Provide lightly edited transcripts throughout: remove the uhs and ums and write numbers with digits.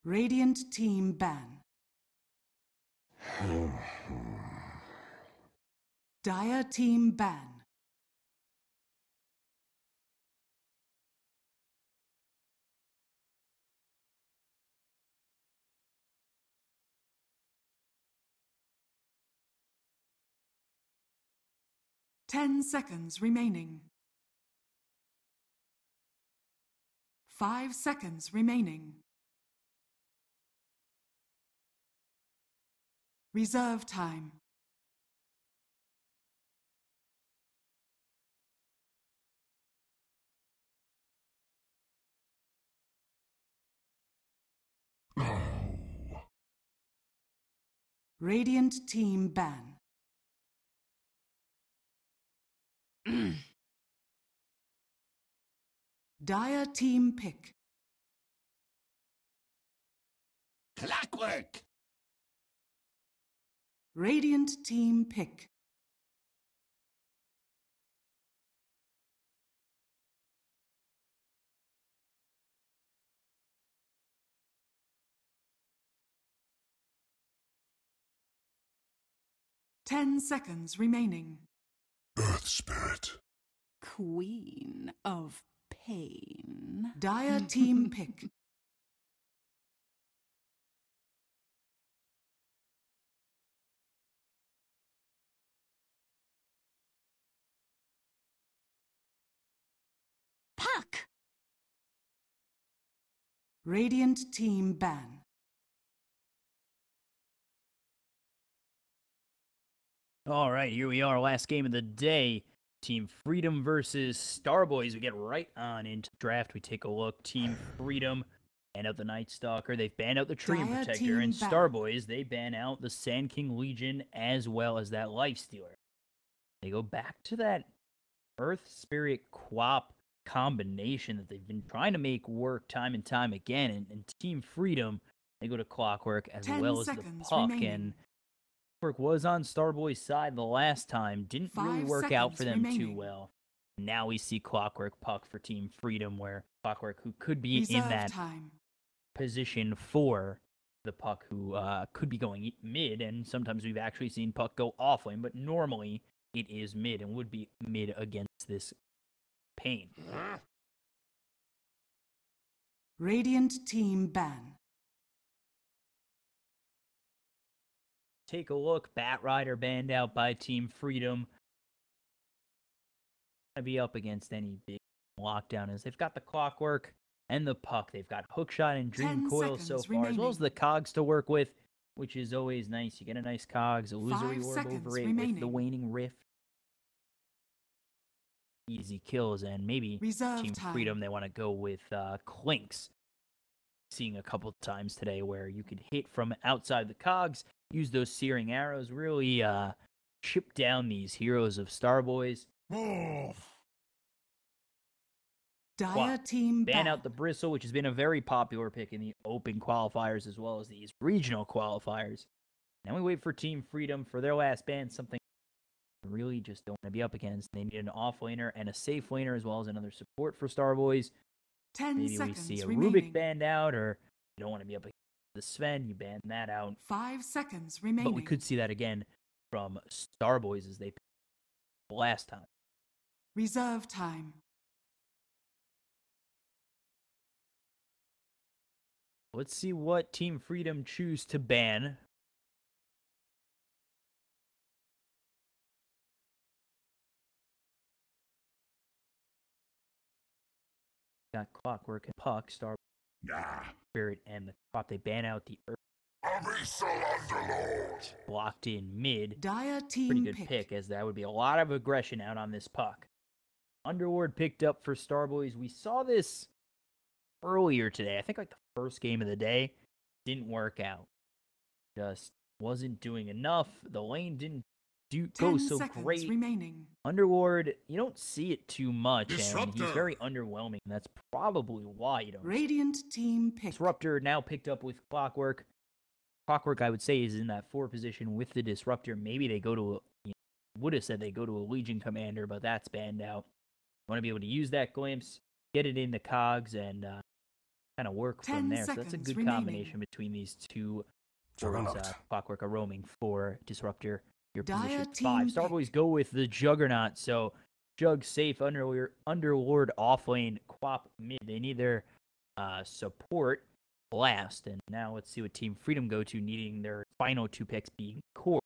Radiant team ban. Dire team ban. Ten seconds remaining. 5 seconds remaining. Reserve time. Radiant team ban. Dire team pick. Clockwork! Radiant team pick. Ten seconds remaining. Earth Spirit. Queen of Pain. Dire team pick. Puck! Radiant team ban. All right, here we are, last game of the day. Team Freedom versus Starboyz. We get right on into the draft. We take a look. Team Freedom ban out the Night Stalker. They've banned out the Treant Dire Protector. team And ban. Starboyz, they ban out the Sand King Legion as well as that Lifestealer. They go back to that Earth Spirit Quap combination that they've been trying to make work time and time again. And Team Freedom, they go to Clockwork as 10 well as the seconds Puck. remaining. And Clockwork was on Starboy's side the last time. Didn't really 5 work out seconds for them too remaining. well. Now we see Clockwork Puck for Team Freedom, where Clockwork, who could be Reserve in that time. position for the Puck, who could be going mid, and sometimes we've actually seen Puck go off lane, but normally it is mid and would be mid against this Pain. Radiant team ban. Take a look. Bat Rider banned out by Team Freedom. Gonna be up against any big lockdown as they've got the Clockwork and the Puck. They've got Hookshot and Dream 10 Coil so seconds far, as well as remaining. the Cogs to work with, which is always nice. You get a nice Cogs, Illusory 5 Orb seconds over it with the remaining. Waning Rift. Easy kills, and maybe Reserve Team time. Freedom, they want to go with Clinks. Seeing a couple times today where you could hit from outside the Cogs, use those Searing Arrows, really chip down these heroes of Starboyz. Dire team Ban ban. out the Bristle, which has been a very popular pick in the open qualifiers as well as these regional qualifiers. Now we wait for Team Freedom for their last ban, something they really just don't want to be up against. They need an off laner and a safe laner as well as another support for Starboyz. 10 Maybe we seconds see a remaining. Rubik banned out, or you don't want to be up against the Sven, you ban that out. 5 seconds remaining. But we could see that again from Starboyz as they picked last time. Reserve time. Let's see what Team Freedom choose to ban. Got Clockwork and Puck, Star Spirit, and the Crop. They ban out the Earth. Abyssal Underlord! Blocked in mid. Dire team Pretty good pick, as that would be a lot of aggression out on this Puck. Underlord picked up for Starboyz. We saw this earlier today. I think like the first game of the day. Didn't work out. Just wasn't doing enough. The lane didn't go 10 so seconds great. remaining. Underlord, you don't see it too much, and Disruptor. he's very underwhelming. That's probably why you don't. Radiant team pick. Disruptor now picked up with Clockwork. Clockwork, I would say, is in that 4 position with the Disruptor. Maybe they go to, would have said they go to a Legion Commander, but that's banned out. Want to be able to use that glimpse, get it in the Cogs, and kind of work 10 from there. So that's a seconds good remaining. combination between these two boards. Juggernaut. Clockwork are roaming for Disruptor. Your Dire position team 5. Starboyz go with the Juggernaut. So Jug safe, Underlord off lane, Quap mid. They need their support last. And now let's see what Team Freedom go to, needing their final 2 picks being cores.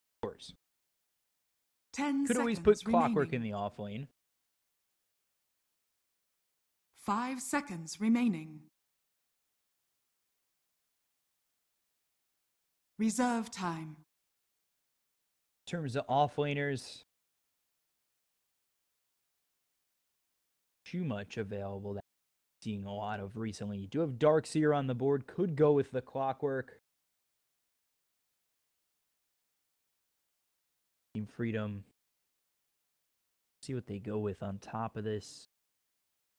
10 Could always seconds put Clockwork in remaining. the off lane. 5 seconds remaining. Reserve time. In terms of offlaners, too much available that I'm seeing a lot of recently. You do have Darkseer on the board, could go with the Clockwork. Team Freedom, see what they go with on top of this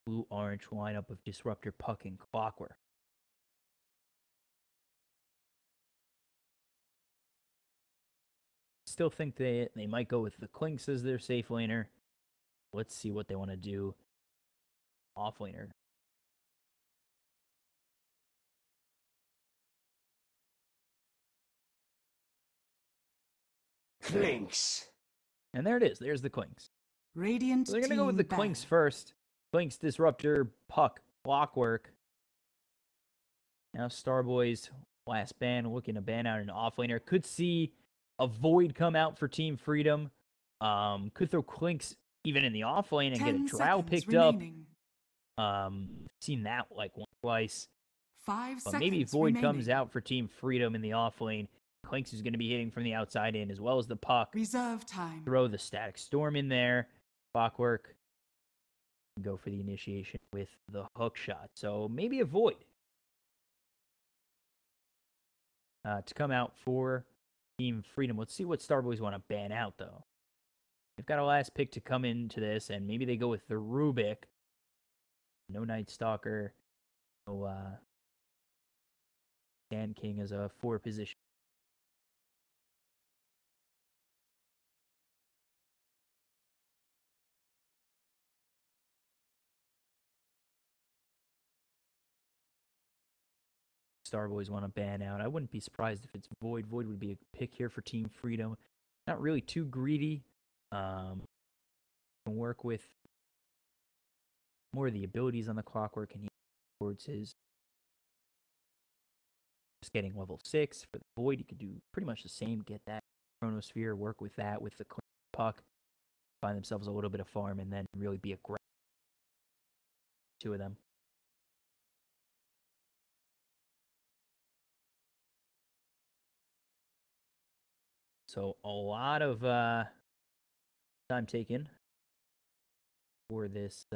blue-orange lineup of Disruptor, Puck, and Clockwork. Still think they might go with the Clinks as their safe laner. Let's see what they want to do off laner. Clinks. And there it is. There's the Clinks. Radiant So they're going to go with the team Clinks ban. first. Clinks, Disruptor, Puck, Clockwork. Now Starboyz, last ban, looking to ban out an offlaner. Could see a Void come out for Team Freedom. Could throw Clinks even in the offlane and get a 10 Drow seconds picked remaining. up. Seen that like once, twice. 5 But seconds maybe Void remaining. comes out for Team Freedom in the offlane. Clinks is going to be hitting from the outside in as well as the Puck. Reserve time. Throw the Static Storm in there. Clockwork. Go for the initiation with the hook shot. So maybe a Void to come out for Team Freedom. Let's see what Starboyz want to ban out, though. They've got a last pick to come into this, and maybe they go with the Rubik. No Night Stalker. No Sand King as a 4 position. Starboyz want to ban out. I wouldn't be surprised if it's Void. Void would be a pick here for Team Freedom. Not really too greedy. Can work with more of the abilities on the Clockwork, and he towards his just getting level 6. For the Void, he could do pretty much the same. Get that Chronosphere, work with that with the Puck, find themselves a little bit of farm, and then really be aggressive. 2 of them. So a lot of time taken for this.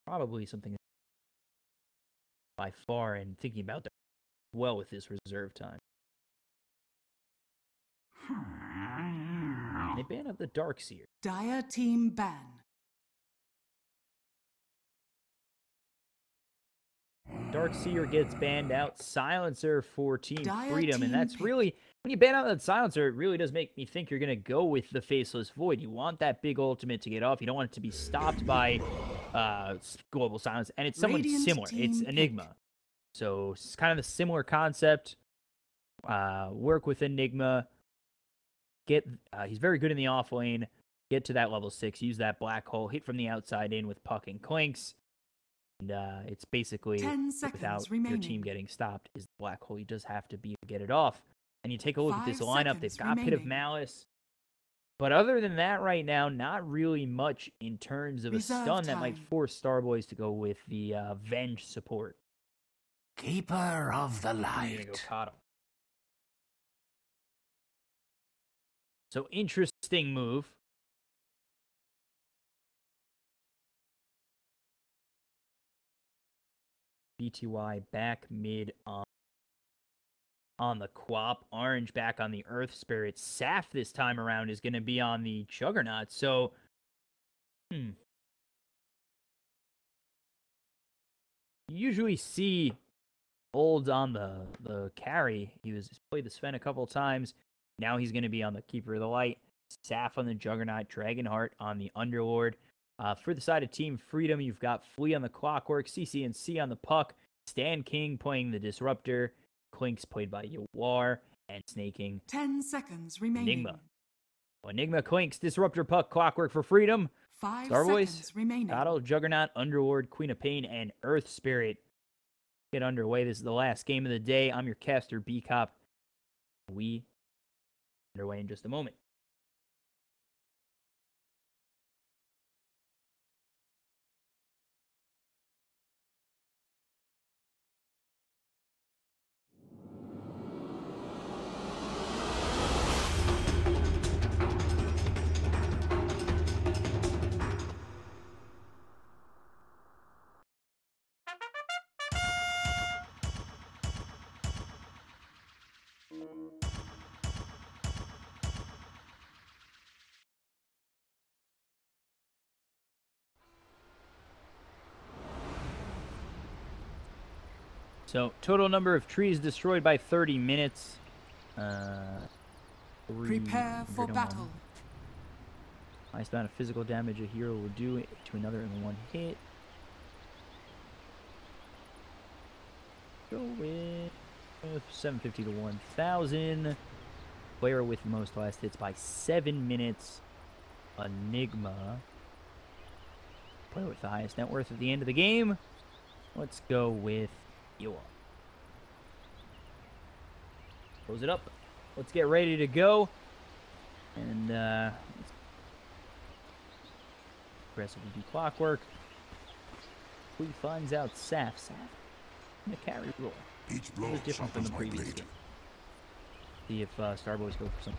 Probably something by far, and thinking about that well with this reserve time. They ban out the Darkseer. Dire team ban. Darkseer gets banned out. Silencer for Team Dire Freedom, and team that's pick. really, when you ban out that Silencer, it really does make me think you're going to go with the Faceless Void. You want that big ultimate to get off. You don't want it to be stopped by Global Silence, and it's someone Radiant similar. It's team pick. Enigma. So it's kind of the similar concept. Work with Enigma. He's very good in the off lane. Get to that level 6. Use that black hole. Hit from the outside in with Puck and Clinks. And it's basically 10 seconds without remaining. your team getting stopped is the black hole. You just have to be to get it off. And you take a look at this 5 lineup. They've seconds got Pit of remaining. Malice. But other than that right now, not really much in terms of a Reserve stun that might time. force Starboyz to go with the Venge support. Keeper of the I'm gonna light. go Kato. So interesting move. BTY back mid on the Quap. Orange back on the Earth Spirit. Saf this time around is going to be on the Juggernaut. So, you usually see Old on the carry. He's played the Sven a couple times. Now he's going to be on the Keeper of the Light. Saf on the Juggernaut. Dragonheart on the Underlord. For the side of Team Freedom, you've got Flea on the Clockwork, CC&C on the Puck, Stan King playing the Disruptor, Clinks played by Yawar, and Snaking 10 seconds remaining. Enigma. Enigma, Clinks, Disruptor, Puck, Clockwork for Freedom. 5 Starboyz, seconds remaining. Battle, Juggernaut, Underlord, Queen of Pain, and Earth Spirit. Get underway. This is the last game of the day. I'm your caster, B-Cop. We underway in just a moment. So, total number of trees destroyed by 30 minutes. Prepare for battle. Highest amount of physical damage a hero will do to another in one hit. Go with 750 to 1,000. Player with the most last hits by 7 minutes. Enigma. Player with the highest net worth at the end of the game. Let's go with you all. Close it up. Let's get ready to go. And aggressively do Clockwork. Who finds out Saf in the carry roll. Each blow It's different from the sharpens my previous blade. game. See if Starboyz go for some.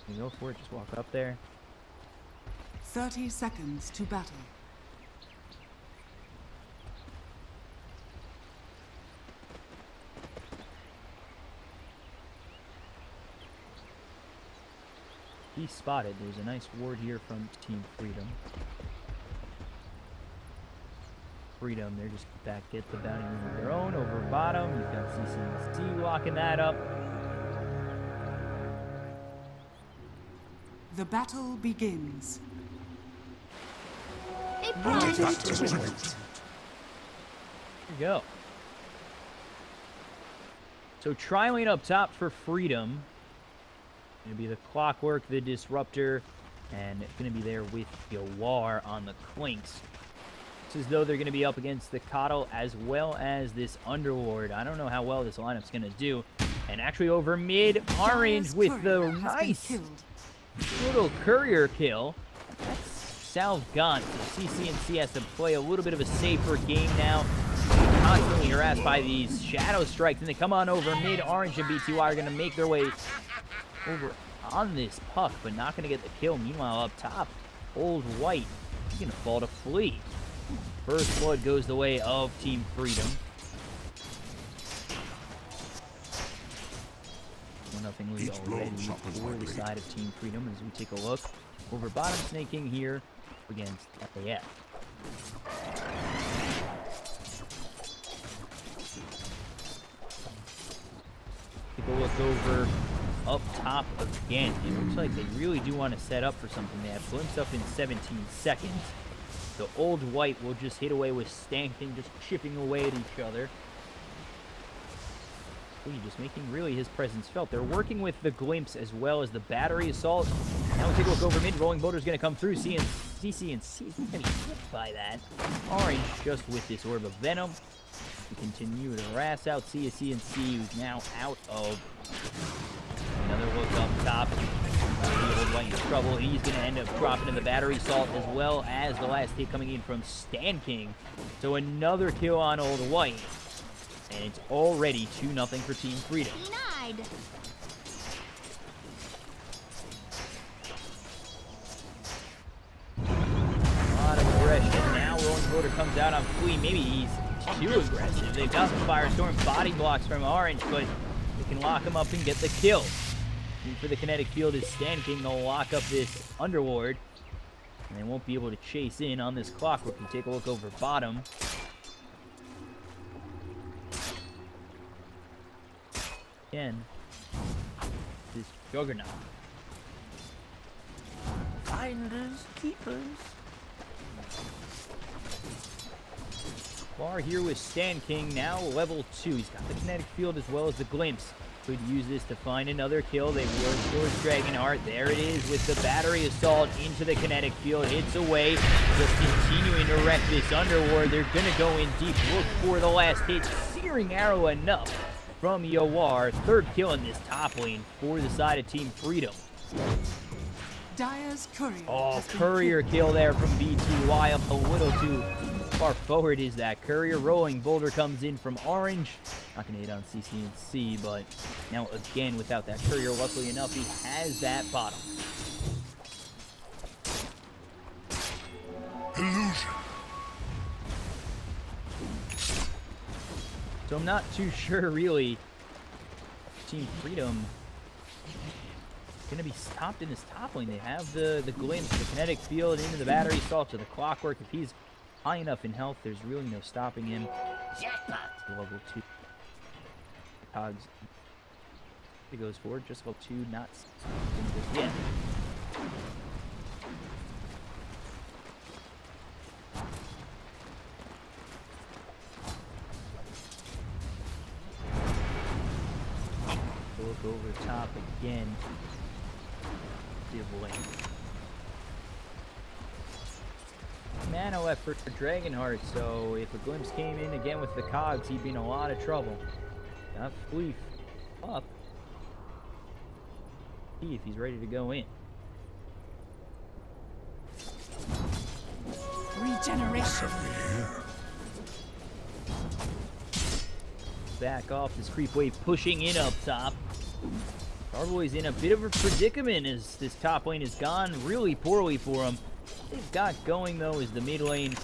You go for it. Just walk up there. 30 seconds to battle. He's spotted. There's a nice ward here from Team Freedom. Freedom, they're just back at the bounty room of their own. Over bottom, you've got CC&C locking that up. The battle begins. That is tribute. There you go. So tri-lane up top for Freedom. Going to be the Clockwork, the Disruptor, and it's going to be there with Yawar on the Clinks. It's as though they're going to be up against the Coddle as well as this Underlord. I don't know how well this lineup's going to do. And actually over mid, Orange with the nice little courier kill. That's Salve gone. So CC&C has to play a little bit of a safer game now. Constantly harassed by these Shadow Strikes, and they come on over mid. Orange and BTY are going to make their way over on this Puck, but not going to get the kill. Meanwhile, up top, Old White, he's going to fall to Flea. First blood goes the way of Team Freedom. 1-0 lead already for the side of Team Freedom as we take a look over bottom, snaking here against FAF. Take a look over up top again. It looks like they really do want to set up for something. They have glimpsed up in 17 seconds. The Old White will just hit away with Stanking, just chipping away at each other. Just making really his presence felt. They're working with the Glimpse as well as the Battery Assault. Now we take a look over mid. Rolling Boulder's going to come through. CC&C is going to be hit by that. Orange just with this Orb of Venom. We continue to harass out CC&C, who's now out of. Another look up top. The Old White in trouble. He's going to end up dropping in the Battery Assault as well as the last hit coming in from Stan King. So another kill on Old White. And it's already 2-0 for Team Freedom. Denied. A lot of aggression. Now Rolling Border comes out on Flea. Maybe he's too aggressive. They've got the Firestorm body blocks from Orange, but they can lock him up and get the kill. And for the kinetic field is Stan King. They'll lock up this Underlord. And they won't be able to chase in on this Clockwork. We take a look over bottom. Again, this Juggernaut. Finders, keepers. Bar here with Stan King, now level 2. He's got the kinetic field as well as the glimpse. Could use this to find another kill. They work towards Dragonheart. There it is with the battery assault into the kinetic field. Hits away. Just continuing to wreck this Underworld. They're going to go in deep. Look for the last hit. Searing arrow enough from Yawar. Third kill in this top lane for the side of Team Freedom. Dire's courier. Oh, has been courier kill there from BTY. A little too far forward is that courier. Rolling boulder comes in from Orange. Not going to hit on CC&C, but now again without that courier, luckily enough, he has that bottom. Illusion. So I'm not too sure really Team Freedom going to be stopped in this top lane. They have the glimpse, the kinetic field into the battery assault to the clockwork. If he's high enough in health, there's really no stopping him. Level 2. Cogs. He goes forward, just level 2, not yet. Look over top again. Mana left for Dragonheart, so if a glimpse came in again with the cogs, he'd be in a lot of trouble. Got Fleef up. See if he's ready to go in. Regeneration. Back off this creep wave, pushing in up top. Starboyz in a bit of a predicament as this top lane has gone really poorly for him. What they've got going though is the mid lane.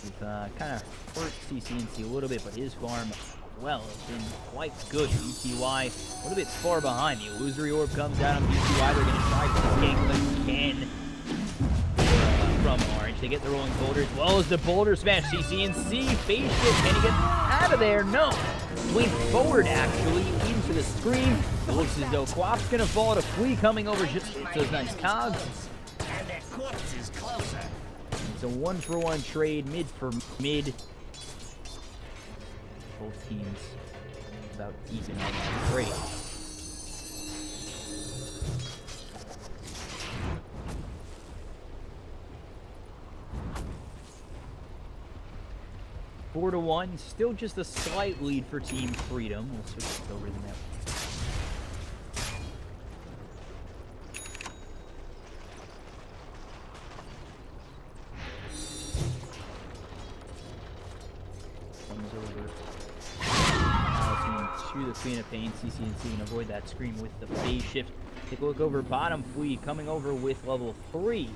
We've kind of hurt CC&C a little bit, but his farm, well, has been quite good. BTY a little bit far behind. The illusory orb comes out on BTY. They're going to try to gank again from Orange. They get the rolling boulder as well as the boulder smash. CC&C phase shift. Can he get out of there? No. Went forward actually into the screen. It looks as though Quap's gonna fall to Flea coming over just those nice cogs. And their corpse is closer. It's a 1-for-1 trade, mid for mid. Both teams about even on that trade. Four to 1, still just a slight lead for Team Freedom. We'll switch this over to the net. Comes over. To the Queen of Pain. CC&C can avoid that screen with the phase shift. Take a look over bottom. Flea coming over with level 3.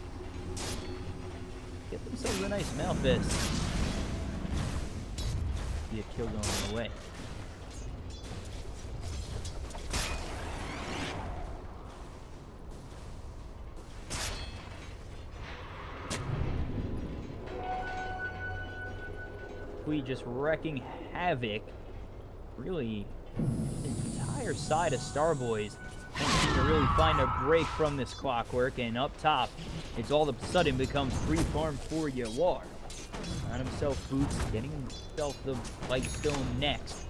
Get themselves a nice Malfist. A kill going away. We just wrecking havoc. Really, the entire side of Starboyz can't seem to really find a break from this clockwork, and up top, it's all of a sudden becomes free farm for Yawar. Got himself boots, getting himself the Lightstone next.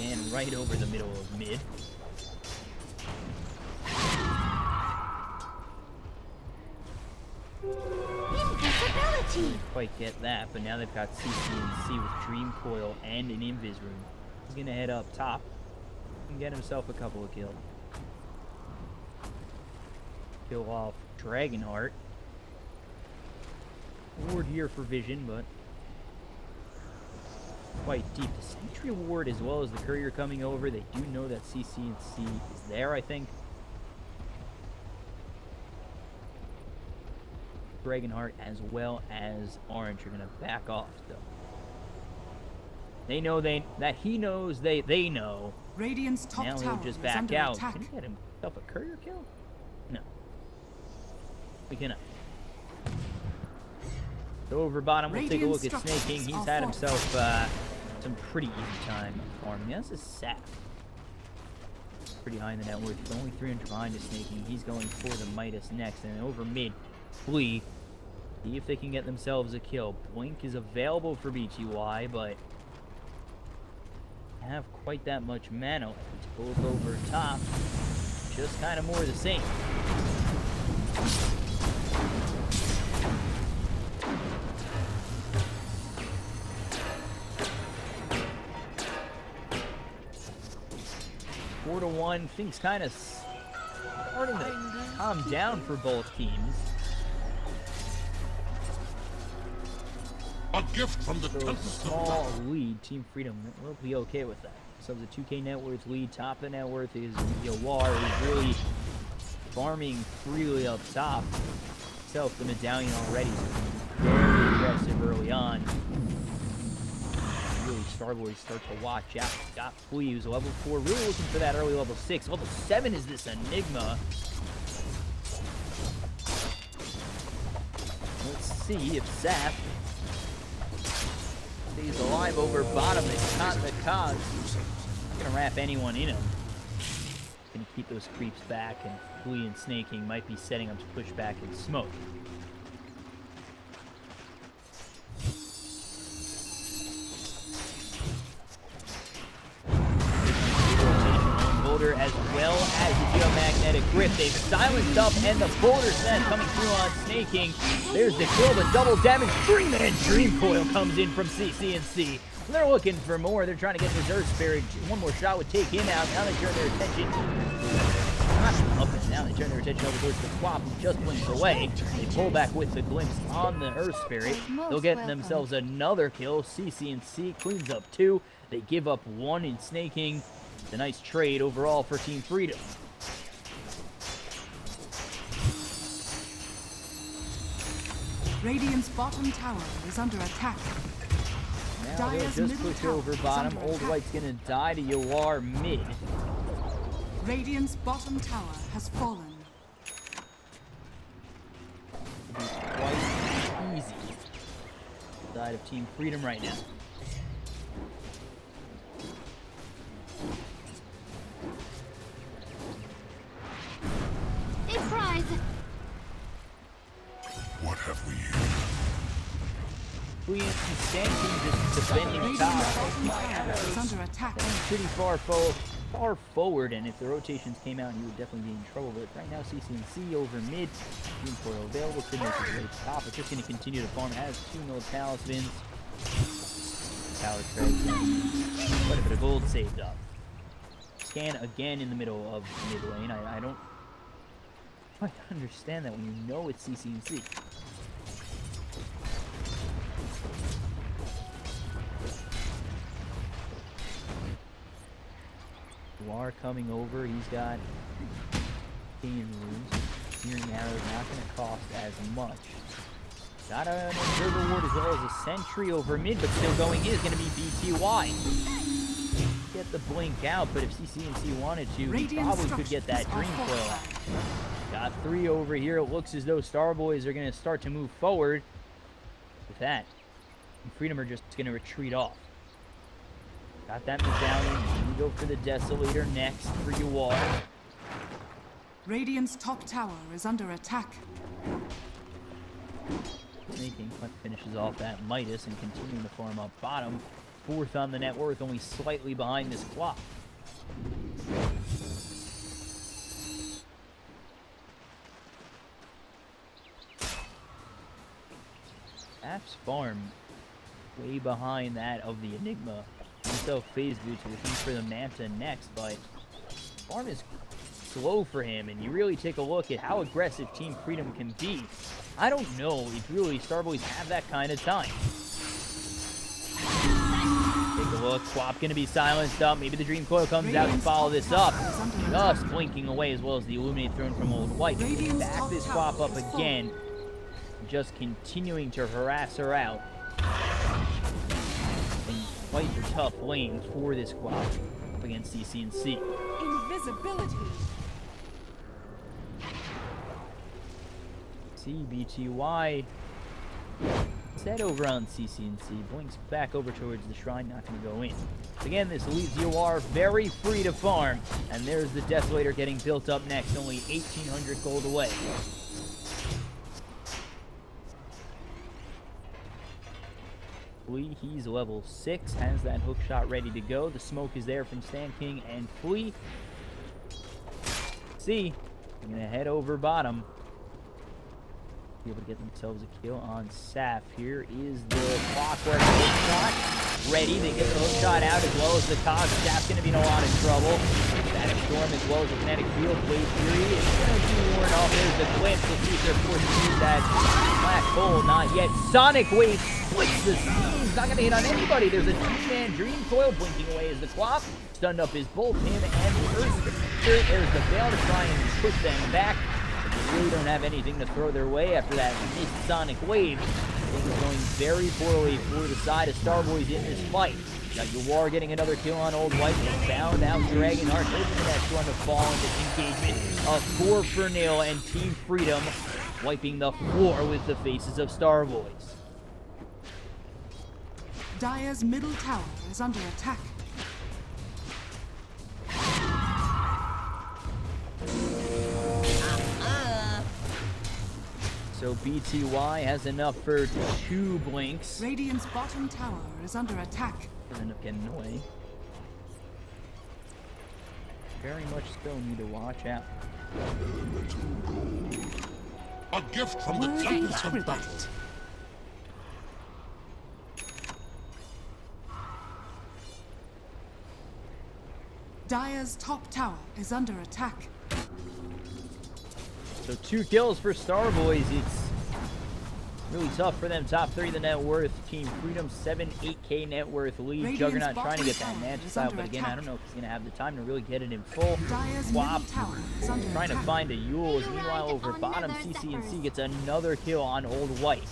And right over the middle of mid. Invisibility. Didn't quite get that, but now they've got CC&C with Dream Coil and an Invis Room. He's gonna head up top and get himself a couple of kills. Kill off Dragonheart. Ward here for vision, but quite deep. The Sentry Ward as well as the Courier coming over. They do know that CC&C is there, I think. Dragonheart as well as Orange are going to back off still. They know that he knows they know. Radiant's top Now tower he'll just is back under out. attack. Can he get himself a courier kill? No. We cannot. So over bottom, we'll take a look at Snake King. He's had himself some pretty easy time farming. This is sad. pretty high in the net worth, but only 300 behind is Snaking. He's going for the Midas next, and over mid, Flea. See if they can get themselves a kill. Blink is available for BTY, but have quite that much mana. It's both over top. Just kind of more of the same. Four to 1. Things kind of starting to calm down for both teams. A gift from the So a tempest of small battle. lead, Team Freedom will be okay with that. So the 2K net worth lead, top of the net worth is Yawar, who's really farming freely up top. Himself the medallion already, so very aggressive early on. Really, Starboyz start to watch out. Got Flea, who's level 4, really looking for that early level 6. Level 7 is this Enigma. Let's see if Saf stays alive over bottom. It's not the cause. Gonna wrap anyone in him. Gonna keep those creeps back, and Flea and Snaking might be setting up to push back and smoke. Boulder as well as the geomagnetic grip. They've silenced up, and the boulder set coming through on Snaking. There's the kill, but double damage. 3-man Dream Coil comes in from CCNC. They're looking for more. They're trying to get this Earth Spirit. One more shot would take him out. Now they turn their attention. Not up and down. They turn their attention over towards the Quap, who just blinks away. They pull back with the glimpse on the Earth Spirit. They'll get themselves another kill. CCNC cleans up 2. They give up 1 in Snaking. It's a nice trade overall for Team Freedom. Radiant's bottom tower is under attack. Now they'll just push over bottom. Old White's gonna die to Yawar mid. Radiant's bottom tower has fallen. It'll be quite easy. Side of Team Freedom right now. A prize. What have we here? Flea and Stanton just defending Radiant's top. bottom tower is under attack. Pretty far forward, and if the rotations came out, he would definitely be in trouble. But right now, CCNC over mid. Dream Coil available. Could make his way to top. It's just going to continue to farm. Has 2 mil talismans. Power treads. Quite a bit of gold saved up. Scan again in the middle of mid lane. I don't quite understand that when you know it's CCNC. War coming over. He's got King runes. Searing Arrow is not going to cost as much. Got an Observer Ward as well as a Sentry over mid, but still going in is going to be BTY. Get the blink out, but if CCNC wanted to, he probably could get that Dream Coil. Got 3 over here. It looks as though Starboyz are going to start to move forward. With that, Freedom are just going to retreat off. Got that medallion. We go for the Desolator next for Yawar. Radiant's top tower is under attack. Snaking finishes off that Midas and continuing to farm up bottom. 4th on the net worth, only slightly behind this clock. App's farm way behind that of the Enigma. Himself phase boots looking for the Manta next, but farm is slow for him, and you really take a look at how aggressive Team Freedom can be. I don't know if really Starboyz have that kind of time. Take a look. Quap gonna be silenced up. Maybe the Dream Coil comes out to follow this up. Just blinking away, as well as the Illuminate thrown from Old White. Back this Quap up again. Just continuing to harass her out. And quite a tough lane for this Quap up against CCNC. Invisibility. CBTY Set over on CC&C. Blinks back over towards the shrine, not going to go in. Again, this leaves UR very free to farm. And there's the Desolator getting built up next, only 1,800 gold away. Flea, he's level 6, has that hook shot ready to go. The smoke is there from Sand King and Flea. See, I'm going to head over bottom. Be able to get themselves a kill on Saf. Here is the Clockwork hook shot. Ready, they get the hook shot out as well as the Cog. Saf's going to be in a lot of trouble. Static Storm as well as the Kinetic Field. Blade Fury is going to be worn off. There's the glimpse. We'll see if they're forced to use that Black Hole. Not yet. Sonic Wave splits the seams. Not going to hit on anybody. There's a two-man Dream Coil blinking away as the Clop stunned up his both him and the Earth. There's the Veil to try and push them back. They really don't have anything to throw their way after that missed Sonic Wave. Things going very poorly for the side of Starboyz in this fight. Got UR getting another kill on Old White. They found out Dragonheart, hoping that one to fall into engagement. A 4-0 and Team Freedom wiping the floor with the faces of Starboyz. Dire's middle tower is under attack. So BTY has enough for 2 blinks. Radiant's bottom tower is under attack. They'll end up getting away. Very much still need to watch out. A gift from the Worthy tempest of tribute. battle. Dire's top tower is under attack. So 2 kills for Starboyz. It's really tough for them. Top 3 the net worth. Team Freedom 8K net worth lead. Radiant's Juggernaut trying to get bottom that tower magic is style, under but again, I attack. don't know if he's going to have the time to really get it in full. Dire's Swap. middle tower is under Trying to attack. find a Yules. Meanwhile, over bottom, CC&C gets another kill on Old White.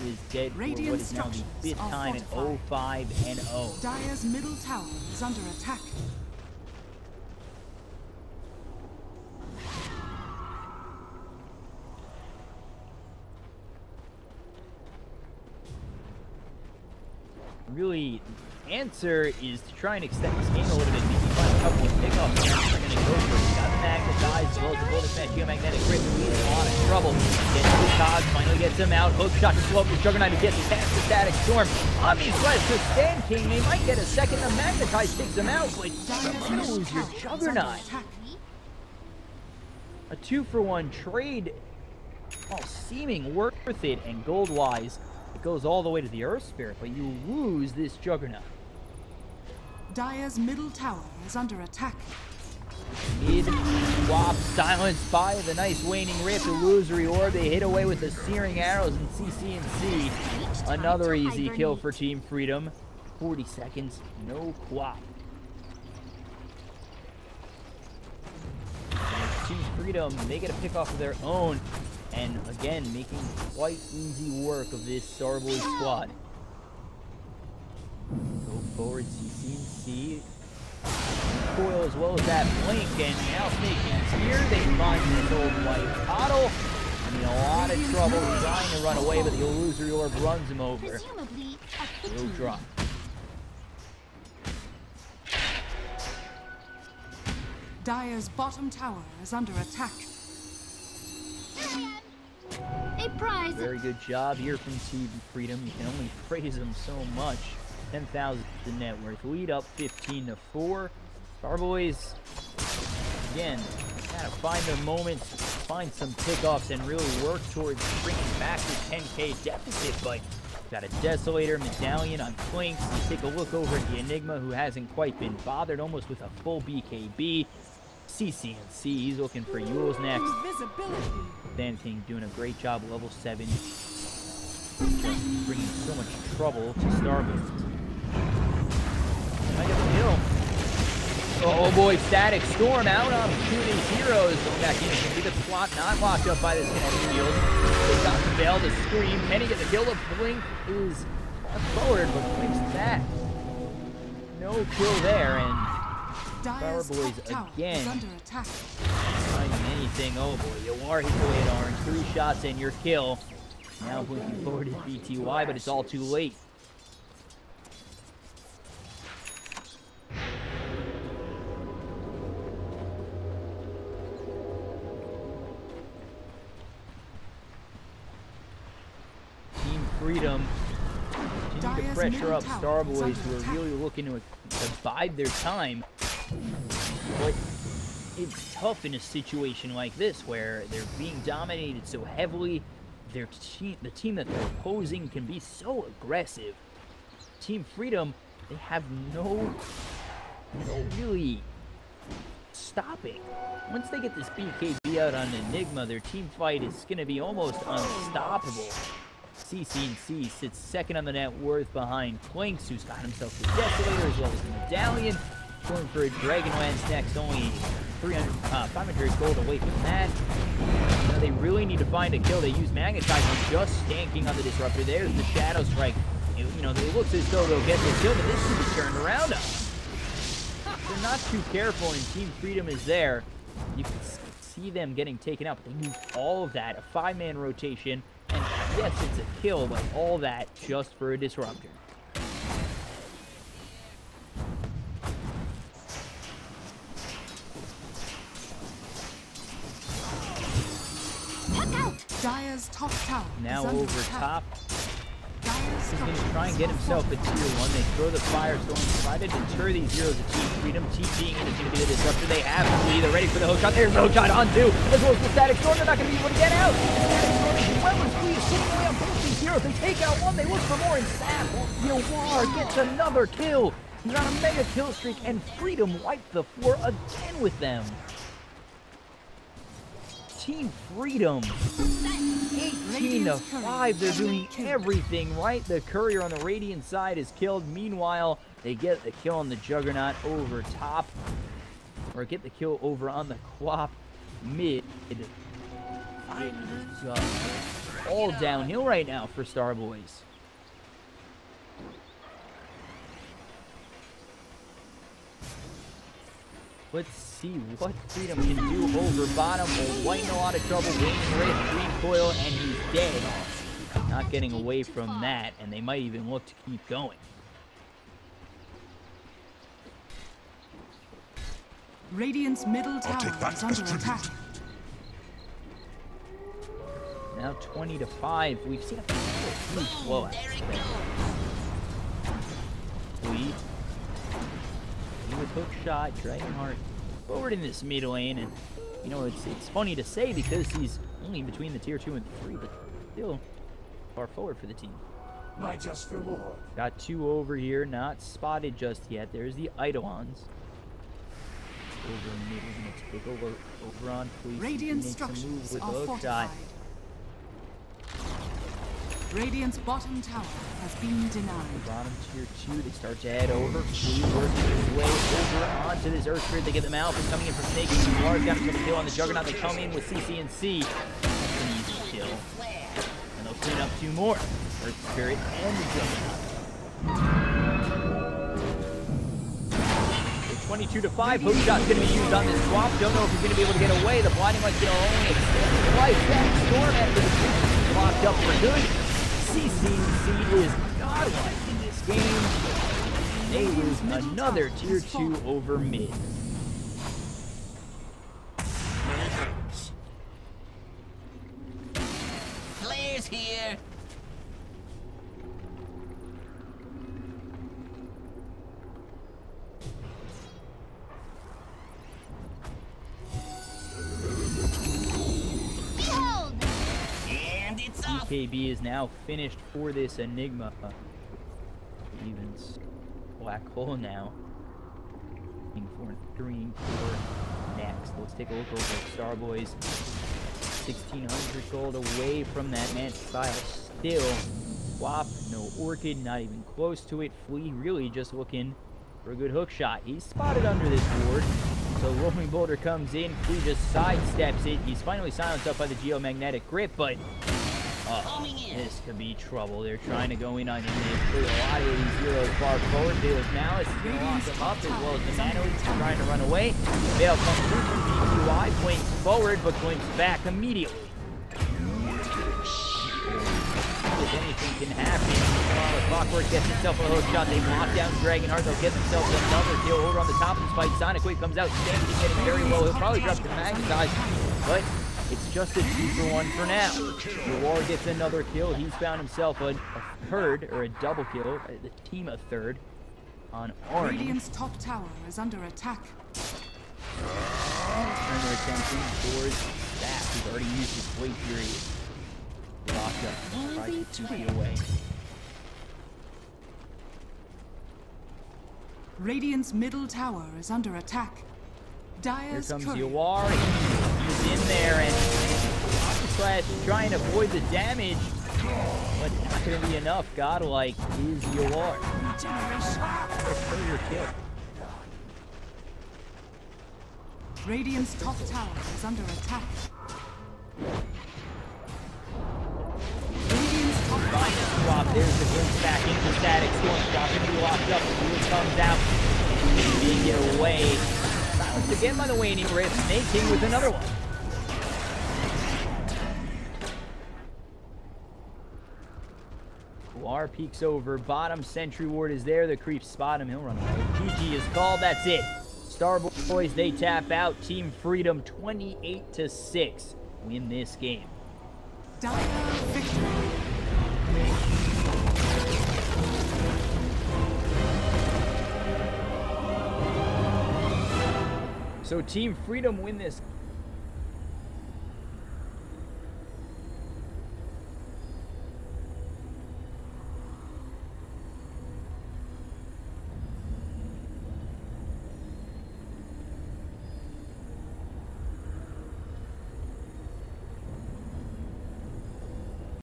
He is dead for what Radiant is now the structures 5th are time in fortified. 05-0. Dire's middle tower is under attack. Really, the answer is to try and extend this game a little bit. Maybe find a couple of pickups. They're going to go for it. Got the Magnetize as well as the Golden Smash Geomagnetic Grip. He's in a lot of trouble. Gets the Cog, finally gets him out. Hook shot to slow up the Juggernaut to get past the Static Storm. Omni Slash to Sand King. They might get a second. The Magnetize takes him out, but you're going to lose your Juggernaut. A 2-for-1 trade, all seeming worth it, and gold-wise, it goes all the way to the Earth Spirit, but you lose this Juggernaut. Dire's middle tower is under attack. Mid swap silenced by the nice waning rift, illusory orb. They hit away with the searing arrows and CC&C. Another easy kill for Team Freedom. 40 seconds, no quap. Team Freedom, they get a pick off of their own. And again, making quite easy work of this Starboyz squad. Go forward, CC&C. Coil as well as that blink, and now Snakey's here. They find this Old White Coddle. I mean, a lot of trouble trying to run away, but the illusory orb runs him over. Presumably a He'll pity. drop. Dire's bottom tower is under attack. A prize. Very good job here from Team Freedom. You can only praise them so much. 10,000 the net worth. Lead up 15-4. Starboyz, again, gotta find their moments, find some pickoffs, and really work towards bringing back this 10K deficit. But got a Desolator Medallion on flanks. Take a look over at the Enigma, who hasn't quite been bothered, almost with a full BKB. CC&C, he's looking for Yules next. Invisibility. Sand King doing a great job, level 7. Just bringing so much trouble to Starboyz. I get the kill. Oh boy, Static Storm out on 2 of these heroes. Going back in, you can see the plot not locked up by this kinetic field. They got the Veil to scream. Penny get the kill. The blink is far forward, but Blink's back. No kill there, and Dire's top Starboyz tower again. is under attack. Finding anything. Oh boy, you are hit away at orange. 3 shots and your kill. Now blinking forward is BTY, but it's all too late. Team Freedom continue to pressure up Starboyz, who are really looking to bide their time. But it's tough in a situation like this where they're being dominated so heavily. The team that they're opposing can be so aggressive. Team Freedom, they have no really stopping. Once they get this BKB out on Enigma, their team fight is going to be almost unstoppable. CC&C sits second on the net worth behind Planks, who's got himself the Desolator as well as the Medallion. Going for a Dragonlance next, only 500 gold away from that. You know, they really need to find a kill. They use Magnetizer, just stanking on the Disruptor. There's the Shadow Strike. You know, it looks as though they'll get the kill, but this could be turned around on. They're not too careful, and Team Freedom is there. You can see them getting taken out, but they use all of that. A 5-man rotation, and yes, it's a kill, but all that just for a Disruptor. Dire's top tower Now is under over attack. top. Dire's He's going to structures try and get are himself a fortified. tier 1. They throw the Firestorm, try to deter these heroes of Team Freedom. TPing in is going to be the Disruptor. They have to be. They're ready for the hook shot. There's the hook shot on 2. As well as the Static Storm. They're not going to be able to get out. Static Storm as well as Flea is sitting away on both these heroes. They take out one. They look for more, and Sap, War gets another kill. He's on a mega kill streak, and Freedom wiped the floor again with them. Team Freedom, 18-5. They're doing everything right. The Courier on the Radiant side is killed. Meanwhile, they get the kill on the Juggernaut over top, or get the kill over on the Quap mid. It's all downhill right now for Starboyz. Let's see what Freedom can do over bottom. White in a lot of trouble. Wayne Wraith, Green Coil, and he's dead. Not getting away from that, and they might even look to keep going. Radiant's middle tower take that is under as tribute. attack. Now 20-5. We've seen a huge blowout. Lead. With hook shot, Dragonheart forward in this mid lane, and you know it's funny to say because he's only between the tier 2 and 3, but still far forward for the team. My just reward. Got 2 over here, not spotted just yet. There's the Eidolons. Over mid, we're gonna take over on Fleece. Radiant Makes a move structures with are the hook shot. fortified. Radiant's bottom tower has been denied. Bottom tier 2, they start to head over. Flea working his way over onto this Earth Spirit. They get them out. Coming in from Snake. Large got him a kill on the Juggernaut. They come in with CC&C. That's an easy kill. And they'll clean up 2 more. Earth Spirit and the Juggernaut. 22-5. Hook shot's going to be used on this swap. Don't know if he's going to be able to get away. The blinding light's going to only extend his life. That Storm after the creature locked up for good. CC&C is godlike in this game. They lose another tier 2 over mid. Players here. Behold! And it's off. BKB is now finished for this Enigma. Evens. Black hole now. Looking for 3 and 4 next. Let's take a look over at Starboyz. 1,600 gold away from that Manta style still. Swap, no Orchid, not even close to it. Flea really just looking for a good hook shot. He's spotted under this ward. So Roaming Boulder comes in. Flea just sidesteps it. He's finally silenced up by the Geomagnetic Grip, but this could be trouble. They're trying to go in on him. They put a lot of these heroes far forward. Bayless Malice is going to lock him up, as well as the Nano is trying to run away. Veil comes through from BTY, blinks forward, but blinks back immediately. if anything can happen. Well, Clockwork gets himself a hook shot. They lock down Dragonheart. They'll get themselves another kill over on the top of this fight. Sonic Wave comes out, standing, getting very low. He'll probably drop the magnetize, but it's just a 2-for-1 for now. War gets another kill. He's found himself a third, or a double kill. The team a third on Arnie. Radiant's top tower is under attack. Turn their attention towards that. He's already used his wait period. Locked up. Tries to keep you away. Radiant's middle tower is under attack. Here Dire's comes courier. Yawar. He's in there and Slash trying to avoid the damage, but not going to be enough. Godlike is Yawar. Courier kill. Radiant's top tower is under attack. Radiant's top Finest drop. There's the glimpse back into Static Storm. Drop going to be locked up. Blue comes out. They get away. Silenced again by the Waning Rift. Snake King with another one. Guar peeks over. Bottom Sentry Ward is there. The creeps spot him. He'll run away. GG is called. That's it. Starboyz, they tap out. Team Freedom 28-6. Win this game. Dire victory. So Team Freedom win this